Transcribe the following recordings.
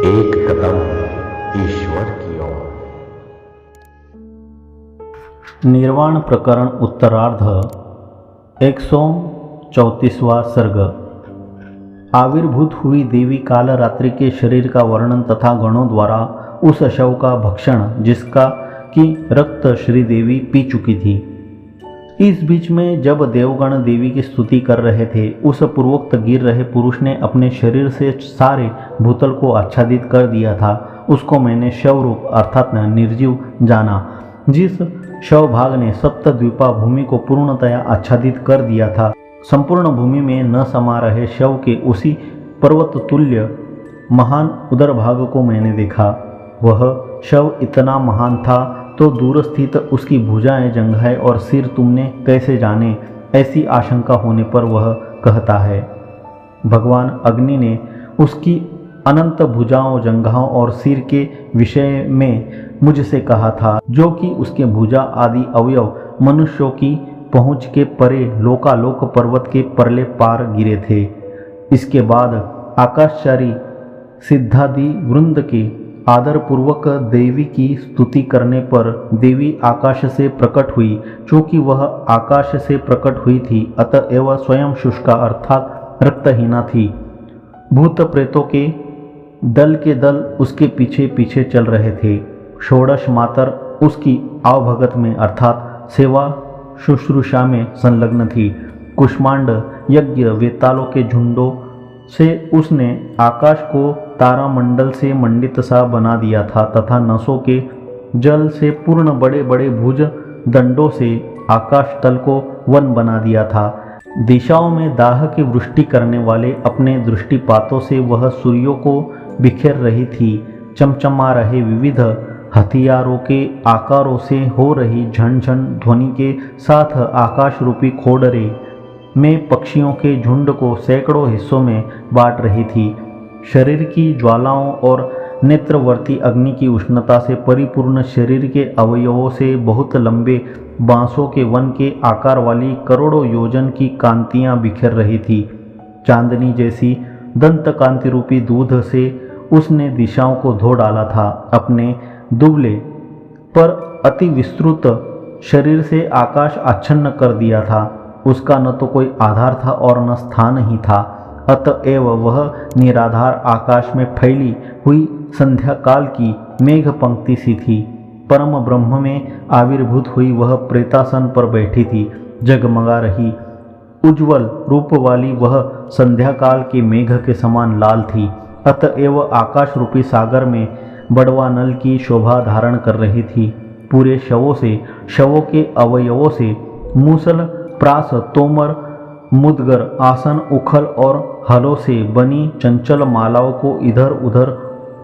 एक कदम ईश्वर की ओर। निर्वाण प्रकरण उत्तरार्ध 134वां सर्ग। आविर्भूत हुई देवी काल रात्रि के शरीर का वर्णन तथा गणों द्वारा उस शव का भक्षण जिसका की रक्त श्रीदेवी पी चुकी थी। इस बीच में जब देवगण देवी की स्तुति कर रहे थे, उस पूर्वोक्त गिर रहे पुरुष ने अपने शरीर से सारे भूतल को आच्छादित कर दिया था। उसको मैंने शव रूप अर्थात निर्जीव जाना। जिस शव भाग ने सप्त द्वीपा भूमि को पूर्णतया आच्छादित कर दिया था, संपूर्ण भूमि में न समा रहे शव के उसी पर्वत तुल्य महान उदर भाग को मैंने देखा। वह शव इतना महान था तो दूर स्थित उसकी भुजाएं, जंघाएं और सिर तुमने कैसे जाने, ऐसी आशंका होने पर वह कहता है। भगवान अग्नि ने उसकी अनंत भुजाओं, जंघाओं और सिर के विषय में मुझसे कहा था, जो कि उसके भुजा आदि अवयव मनुष्यों की पहुँच के परे लोकालोक पर्वत के परले पार गिरे थे। इसके बाद आकाशचारी सिद्धादि वृंद के आदर पूर्वक देवी की स्तुति करने पर देवी आकाश से प्रकट हुई। चूँकि वह आकाश से प्रकट हुई थी, अतएव स्वयं शुष्का अर्थात रक्तहीना थी। भूत प्रेतों के दल उसके पीछे पीछे चल रहे थे। षोडश मातर उसकी आवभगत में अर्थात सेवा शुश्रूषा में संलग्न थी। कुष्मांड यज्ञ वेतालों के झुंडों से उसने आकाश को तारामंडल से मंडित सा बना दिया था तथा नसों के जल से पूर्ण बड़े बड़े भुज दंडों से आकाश तल को वन बना दिया था। दिशाओं में दाह की वृष्टि करने वाले अपने दृष्टिपातों से वह सूर्यों को बिखेर रही थी। चमचमा रहे विविध हथियारों के आकारों से हो रही झनझन ध्वनि के साथ आकाश रूपी खोडरे में पक्षियों के झुंड को सैकड़ों हिस्सों में बांट रही थी। शरीर की ज्वालाओं और नेत्रवर्ती अग्नि की उष्णता से परिपूर्ण शरीर के अवयवों से बहुत लंबे बांसों के वन के आकार वाली करोड़ों योजन की कांतियां बिखेर रही थी। चांदनी जैसी दंत कांति रूपी दूध से उसने दिशाओं को धो डाला था। अपने दुबले पर अति विस्तृत शरीर से आकाश आच्छन्न कर दिया था। उसका न तो कोई आधार था और न स्थान ही था, अतएव वह निराधार आकाश में फैली हुई संध्या काल की मेघ पंक्ति सी थी। परम ब्रह्म में आविर्भूत हुई वह प्रेतासन पर बैठी थी। जगमगा रही उज्ज्वल रूप वाली वह संध्या काल के मेघ के समान लाल थी, अतएव आकाश रूपी सागर में बड़वा नल की शोभा धारण कर रही थी। पूरे शवों के अवयवों से मूसल, प्रास, तोमर, मुदगर, आसन, उखल और हलों से बनी चंचल मालाओं को इधर उधर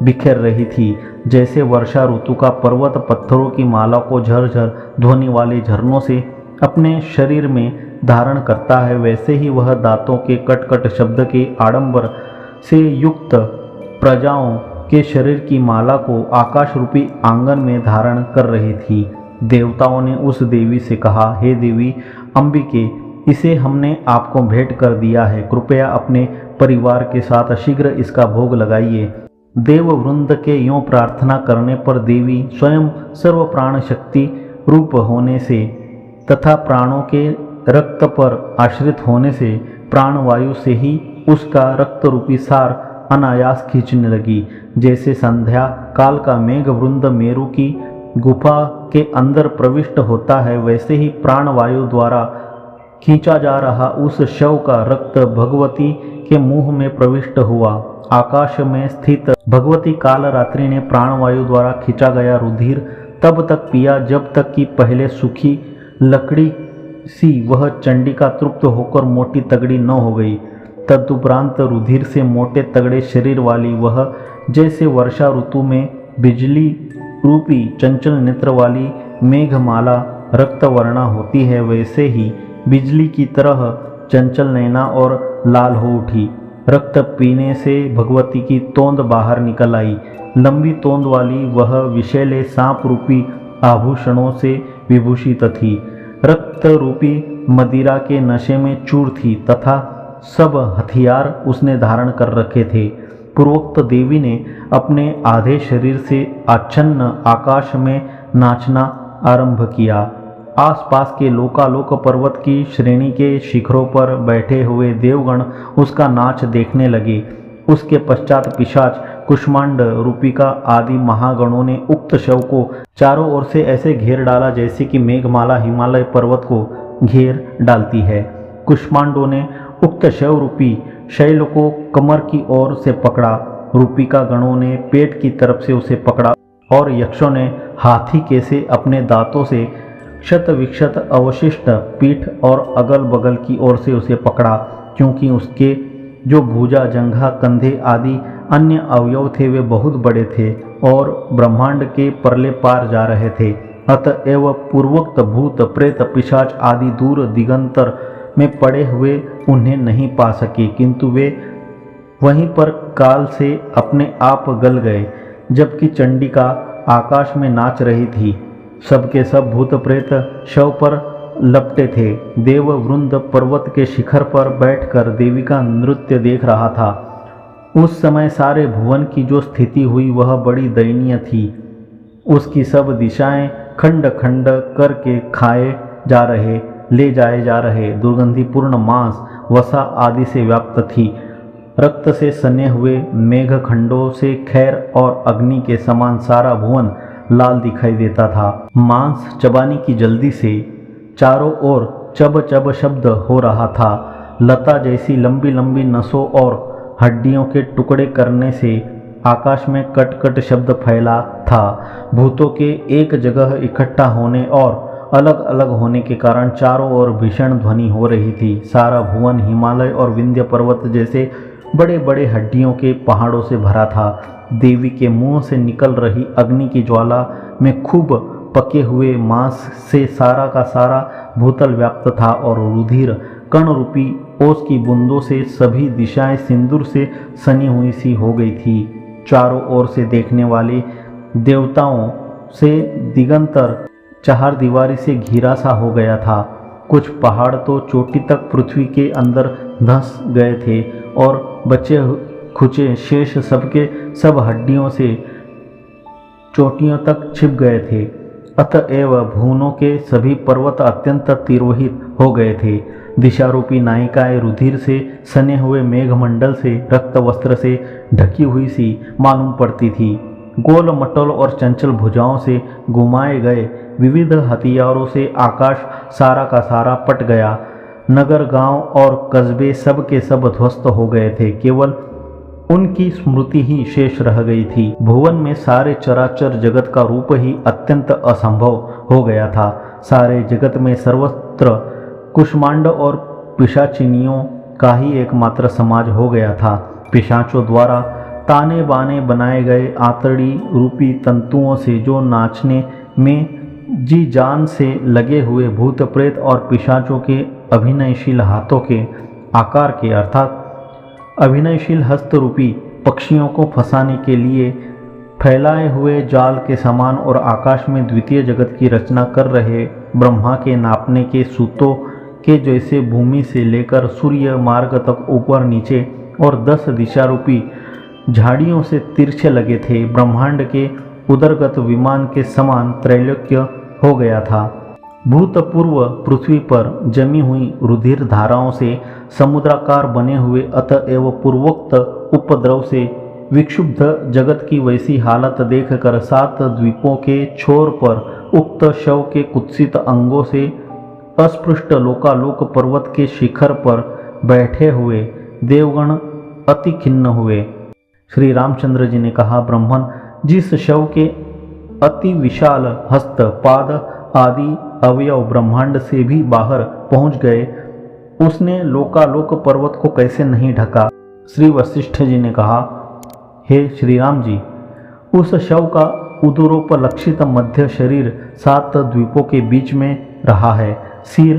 बिखेर रही थी। जैसे वर्षा ऋतु का पर्वत पत्थरों की माला को झरझर ध्वनि वाले झरनों से अपने शरीर में धारण करता है, वैसे ही वह दांतों के कटकट शब्द के आडंबर से युक्त प्रजाओं के शरीर की माला को आकाश रूपी आंगन में धारण कर रही थी। देवताओं ने उस देवी से कहा, हे देवी अंबिके, इसे हमने आपको भेंट कर दिया है। कृपया अपने परिवार के साथ शीघ्र इसका भोग लगाइए। देववृंद के यों प्रार्थना करने पर देवी स्वयं सर्व प्राण शक्ति रूप होने से तथा प्राणों के रक्त पर आश्रित होने से प्राणवायु से ही उसका रक्त रूपी सार अनायास खींचने लगी। जैसे संध्या काल का मेघ वृंद मेरु की गुफा के अंदर प्रविष्ट होता है, वैसे ही प्राणवायु द्वारा खींचा जा रहा उस शव का रक्त भगवती के मुंह में प्रविष्ट हुआ। आकाश में स्थित भगवती काल रात्रि ने प्राणवायु द्वारा खींचा गया रुधिर तब तक पिया जब तक कि पहले सूखी लकड़ी सी वह चंडिका तृप्त होकर मोटी तगड़ी न हो गई। तदुपरांत रुधिर से मोटे तगड़े शरीर वाली वह जैसे वर्षा ऋतु में बिजली रूपी चंचल नेत्र वाली मेघमाला रक्तवर्णा होती है, वैसे ही बिजली की तरह चंचल नैना और लाल हो उठी। रक्त पीने से भगवती की तोंद बाहर निकल आई। लंबी तोंद वाली वह विषैले सांप रूपी आभूषणों से विभूषित थी। रक्त रूपी मदिरा के नशे में चूर थी तथा सब हथियार उसने धारण कर रखे थे। पूर्वोक्त देवी ने अपने आधे शरीर से आच्छन्न आकाश में नाचना आरंभ किया। आसपास के लोकालोक पर्वत की श्रेणी के शिखरों पर बैठे हुए देवगण उसका नाच देखने लगे। उसके पश्चात पिशाच, कुष्मांड, रूपिका आदि महागणों ने उक्त शव को चारों ओर से ऐसे घेर डाला जैसे कि मेघमाला हिमालय पर्वत को घेर डालती है। कुष्मांडों ने उक्त शव रूपी शैल को कमर की ओर से पकड़ा, रूपिका गणों ने पेट की तरफ से उसे पकड़ा और यक्षों ने हाथी के से अपने दांतों से क्षत विक्षत अवशिष्ट पीठ और अगल बगल की ओर से उसे पकड़ा, क्योंकि उसके जो भुजा, जंघा, कंधे आदि अन्य अवयव थे वे बहुत बड़े थे और ब्रह्मांड के परले पार जा रहे थे। अतएव पूर्वोक्त भूत, प्रेत, पिशाच आदि दूर दिगंतर में पड़े हुए उन्हें नहीं पा सके, किंतु वे वहीं पर काल से अपने आप गल गए। जबकि चंडिका आकाश में नाच रही थी, सबके सब भूत प्रेत शव पर लपटे थे। देव वृंद पर्वत के शिखर पर बैठकर देवी का नृत्य देख रहा था। उस समय सारे भुवन की जो स्थिति हुई वह बड़ी दयनीय थी। उसकी सब दिशाएं खंड खंड करके खाए जा रहे, ले जाए जा रहे दुर्गंधिपूर्ण मांस, वसा आदि से व्याप्त थी। रक्त से सने हुए मेघखंडों से खैर और अग्नि के समान सारा भुवन लाल दिखाई देता था। मांस चबाने की जल्दी से चारों ओर चब चब शब्द हो रहा था। लता जैसी लंबी लंबी नसों और हड्डियों के टुकड़े करने से आकाश में कट कट शब्द फैला था। भूतों के एक जगह इकट्ठा होने और अलग अलग होने के कारण चारों ओर भीषण ध्वनि हो रही थी। सारा भुवन हिमालय और विंध्य पर्वत जैसे बड़े बड़े हड्डियों के पहाड़ों से भरा था। देवी के मुंह से निकल रही अग्नि की ज्वाला में खूब पके हुए मांस से सारा का सारा भूतल व्याप्त था और रुधिर कण रूपी ओस की बूंदों से सभी दिशाएं सिंदूर से सनी हुई सी हो गई थी। चारों ओर से देखने वाले देवताओं से दिगंतर चार दीवारी से घिरा सा हो गया था। कुछ पहाड़ तो चोटी तक पृथ्वी के अंदर धंस गए थे और बचे खुचे शेष सबके सब हड्डियों से चोटियों तक छिप गए थे। अतएव भुवनों के सभी पर्वत अत्यंत तिरोहित हो गए थे। दिशारूपी नायिकाएं रुधिर से सने हुए मेघमंडल से रक्त वस्त्र से ढकी हुई सी मालूम पड़ती थी। गोल मटोल और चंचल भुजाओं से घुमाए गए विविध हथियारों से आकाश सारा का सारा पट गया। नगर, गांव और कस्बे सब के सब ध्वस्त हो गए थे। केवल उनकी स्मृति ही शेष रह गई थी। भुवन में सारे चराचर जगत का रूप ही अत्यंत असंभव हो गया था। सारे जगत में सर्वत्र कुष्मांड और पिशाचिनियों का ही एकमात्र समाज हो गया था। पिशाचों द्वारा ताने बाने बनाए गए आतड़ी रूपी तंतुओं से जो नाचने में जी जान से लगे हुए भूत प्रेत और पिशाचों के अभिनयशील हाथों के आकार के अर्थात अभिनयशील हस्त रूपी पक्षियों को फंसाने के लिए फैलाए हुए जाल के समान और आकाश में द्वितीय जगत की रचना कर रहे ब्रह्मा के नापने के सूतों के जैसे भूमि से लेकर सूर्य मार्ग तक ऊपर नीचे और 10 दिशा रूपी झाड़ियों से तिरछे लगे थे। ब्रह्मांड के उदरगत विमान के समान त्रैलोक्य हो गया था। भूतपूर्व पृथ्वी पर जमी हुई रुधिर धाराओं से समुद्राकार बने हुए अतएव पूर्वोक्त उपद्रव से विक्षुब्ध जगत की वैसी हालत देखकर 7 द्वीपों के छोर पर उक्त शव के कुत्सित अंगों से अस्पृष्ट लोकालोक पर्वत के शिखर पर बैठे हुए देवगण अति खिन्न हुए। श्री रामचंद्र जी ने कहा, ब्राह्मण, जिस शव के अति विशाल हस्त, पाद आदि अवयव ब्रह्मांड से भी बाहर पहुंच गए, उसने लोकालोक पर्वत को कैसे नहीं ढका। श्री वशिष्ठ जी ने कहा, हे श्री राम जी, उस शव का उदरोपलक्षित मध्य शरीर 7 द्वीपों के बीच में रहा है। सिर,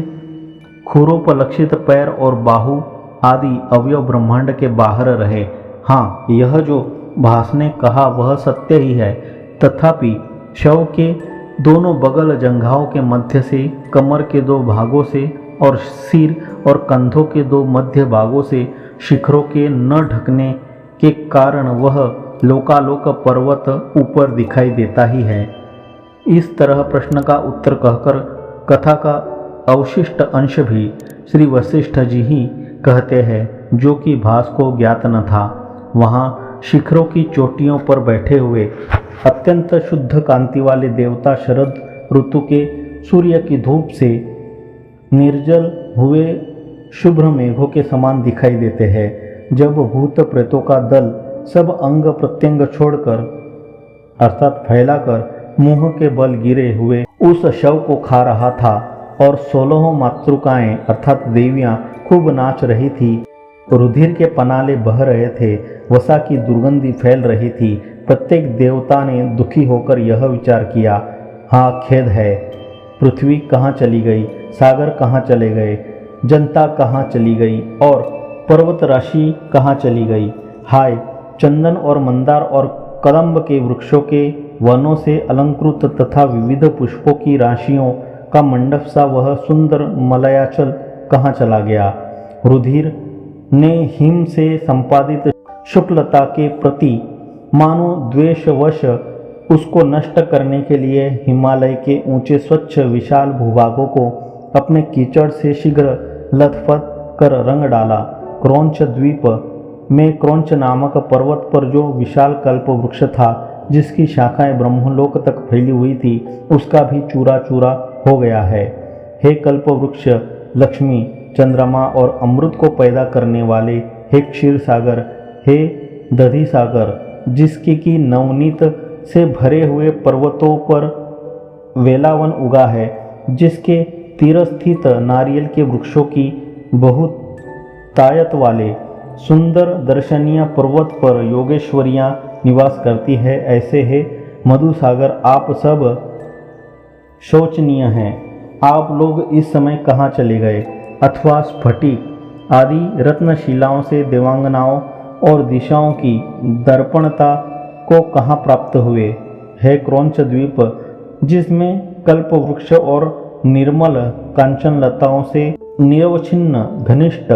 खुरोपलक्षित पैर और बाहु आदि अवयव ब्रह्मांड के बाहर रहे। हाँ, यह जो भास ने कहा वह सत्य ही है। तथापि शव के दोनों बगल जंघाओं के मध्य से, कमर के 2 भागों से और सिर और कंधों के 2 मध्य भागों से शिखरों के न ढकने के कारण वह लोकालोक पर्वत ऊपर दिखाई देता ही है। इस तरह प्रश्न का उत्तर कहकर कथा का अवशिष्ट अंश भी श्री वशिष्ठ जी ही कहते हैं, जो कि भास को ज्ञात न था। वहाँ शिखरों की चोटियों पर बैठे हुए अत्यंत शुद्ध कांति वाले देवता शरद ऋतु के सूर्य की धूप से निर्जल हुए शुभ्र मेघों के समान दिखाई देते हैं। जब भूत प्रेतों का दल सब अंग प्रत्यंग छोड़कर अर्थात फैलाकर मुंह के बल गिरे हुए उस शव को खा रहा था और 16 मातृकाएं अर्थात देवियां खूब नाच रही थी, रुधिर के पनाले बह रहे थे, वसा की दुर्गंधी फैल रही थी, प्रत्येक देवता ने दुखी होकर यह विचार किया, हाँ खेद है, पृथ्वी कहाँ चली गई, सागर कहाँ चले गए, जनता कहाँ चली गई और पर्वत राशि कहाँ चली गई। हाय, चंदन और मंदार और कदम्ब के वृक्षों के वनों से अलंकृत तथा विविध पुष्पों की राशियों का मंडप सा वह सुंदर मलयाचल कहाँ चला गया। रुधिर ने हिम से संपादित शुक्लता के प्रति मानो द्वेषवश उसको नष्ट करने के लिए हिमालय के ऊंचे स्वच्छ विशाल भूभागों को अपने कीचड़ से शीघ्र लथपथ कर रंग डाला। क्रौंच द्वीप में क्रौंच नामक पर्वत पर जो विशाल कल्प वृक्ष था, जिसकी शाखाएं ब्रह्मलोक तक फैली हुई थी, उसका भी चूरा चूरा हो गया है। हे कल्प वृक्ष, लक्ष्मी, चंद्रमा और अमृत को पैदा करने वाले, हे क्षीर सागर, हे दधि सागर, जिसके की नवनीत से भरे हुए पर्वतों पर वेलावन उगा है, जिसके तीर स्थित नारियल के वृक्षों की बहुत तायत वाले सुंदर दर्शनीय पर्वत पर योगेश्वरियाँ निवास करती है, ऐसे है मधु सागर, आप सब शोचनीय हैं। आप लोग इस समय कहाँ चले गए, अथवा स्फटिक आदि रत्नशिलाओं से देवांगनाओं और दिशाओं की दर्पणता को कहाँ प्राप्त हुए। है क्रौंच द्वीप, जिसमें कल्प वृक्ष और निर्मल कांचन लताओं से निरवच्छिन्न घनिष्ठ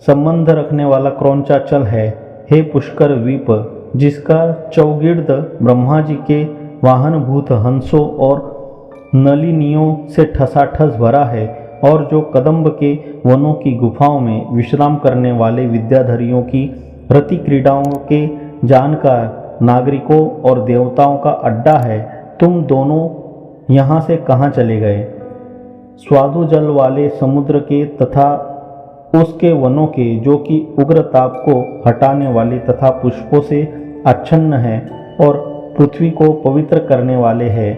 संबंध रखने वाला क्रौंचाचल है। हे पुष्कर द्वीप, जिसका चौगिर्द ब्रह्मा जी के वाहनभूत हंसों और नलिनियों से ठसाठस भरा है और जो कदम्ब के वनों की गुफाओं में विश्राम करने वाले विद्याधरियों की रति क्रीड़ाओं के जानकार नागरिकों और देवताओं का अड्डा है। तुम दोनों यहाँ से कहाँ चले गए। स्वादु जल वाले समुद्र के तथा उसके वनों के, जो कि उग्र ताप को हटाने वाले तथा पुष्पों से आच्छन्न है और पृथ्वी को पवित्र करने वाले हैं।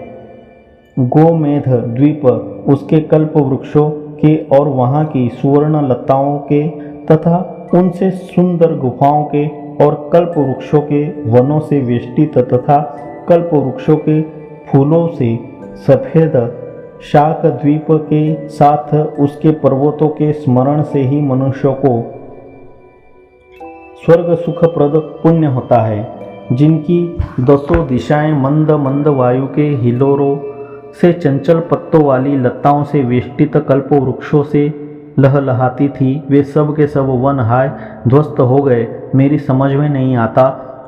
गोमेध द्वीप, उसके कल्प वृक्षों के और वहाँ की सुवर्ण लताओं के तथा उनसे सुंदर गुफाओं के और कल्प वृक्षों के वनों से वेष्टित तथा कल्प वृक्षों के फूलों से सफ़ेद शाक द्वीप के साथ उसके पर्वतों के स्मरण से ही मनुष्यों को स्वर्ग सुखप्रद पुण्य होता है, जिनकी दसों दिशाएं मंद मंद वायु के हिलोरों से चंचल पत्तों वाली लताओं से वेष्टित कल्प वृक्षों से लहलहाती थी। वे सब के सब वन हाय ध्वस्त हो गए। मेरी समझ में नहीं आता,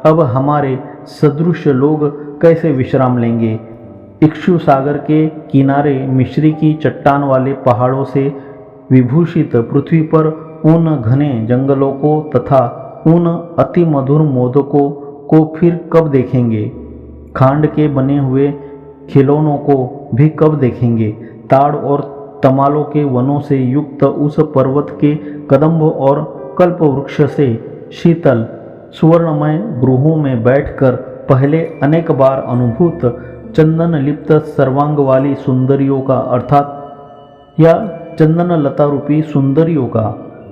अब हमारे सदृश लोग कैसे विश्राम लेंगे। इक्षु सागर के किनारे मिश्री की चट्टान वाले पहाड़ों से विभूषित पृथ्वी पर उन घने जंगलों को तथा उन अति मधुर मोदकों को फिर कब देखेंगे। खांड के बने हुए खिलौनों को भी कब देखेंगे। ताड़ और तमालों के वनों से युक्त उस पर्वत के कदम्ब और कल्प वृक्ष से शीतल सुवर्णमय गृहों में बैठकर पहले अनेक बार अनुभूत चंदन लिप्त सर्वांग वाली सुंदरियों का अर्थात या चंदन लता रूपी सुंदरियों का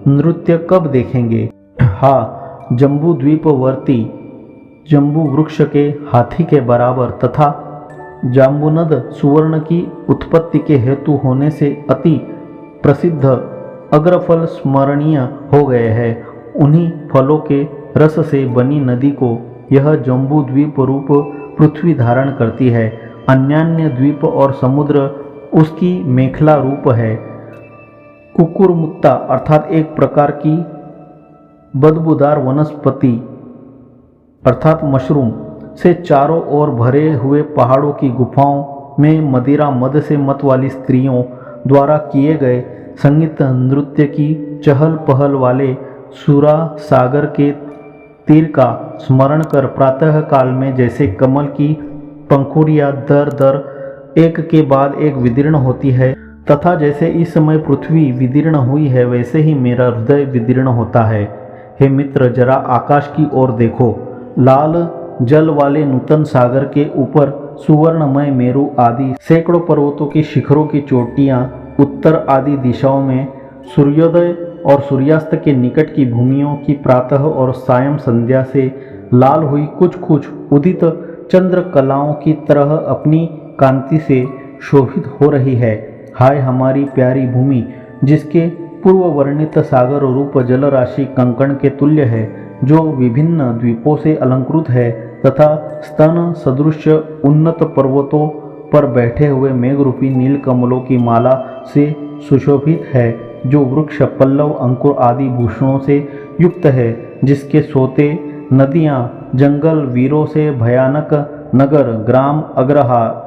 नृत्य कब देखेंगे। हाँ, जम्बू द्वीपवर्ती जम्बू वृक्ष के हाथी के बराबर तथा जाम्बुनद सुवर्ण की उत्पत्ति के हेतु होने से अति प्रसिद्ध अग्रफल स्मरणीय हो गए हैं। उन्हीं फलों के रस से बनी नदी को यह जम्बू द्वीप रूप पृथ्वी धारण करती है। अन्यान्य द्वीप और समुद्र उसकी मेखला रूप है। कुकुरमुत्ता अर्थात एक प्रकार की बदबूदार वनस्पति अर्थात मशरूम से चारों ओर भरे हुए पहाड़ों की गुफाओं में मदिरा मद से मत वाली स्त्रियों द्वारा किए गए संगीत नृत्य की चहल पहल वाले सुरा सागर के तीर का स्मरण कर प्रातः काल में जैसे कमल की पंखुड़ियाँ दर दर एक के बाद एक विदीर्ण होती है तथा जैसे इस समय पृथ्वी विदीर्ण हुई है वैसे ही मेरा हृदय विदीर्ण होता है। हे मित्र, जरा आकाश की ओर देखो। लाल जल वाले नूतन सागर के ऊपर सुवर्णमय मेरु आदि सैकड़ों पर्वतों की शिखरों की चोटियाँ, उत्तर आदि दिशाओं में सूर्योदय और सूर्यास्त के निकट की भूमियों की प्रातः और सायं संध्या से लाल हुई कुछ कुछ उदित चंद्र कलाओं की तरह अपनी कांति से शोभित हो रही है। हाय हमारी प्यारी भूमि, जिसके पूर्व वर्णित सागर रूप जल राशि कंकण के तुल्य है, जो विभिन्न द्वीपों से अलंकृत है तथा स्तन सदृश उन्नत पर्वतों पर बैठे हुए मेघरूपी नील कमलों की माला से सुशोभित है, जो वृक्ष पल्लव अंकुर आदि भूषणों से युक्त है, जिसके सोते नदियाँ जंगल वीरों से भयानक नगर ग्राम अग्रहार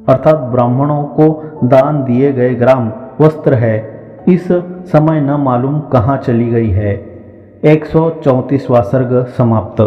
अर्थात ब्राह्मणों को दान दिए गए ग्राम वस्त्र है, इस समय न मालूम कहाँ चली गई है। 134वां सर्ग समाप्त।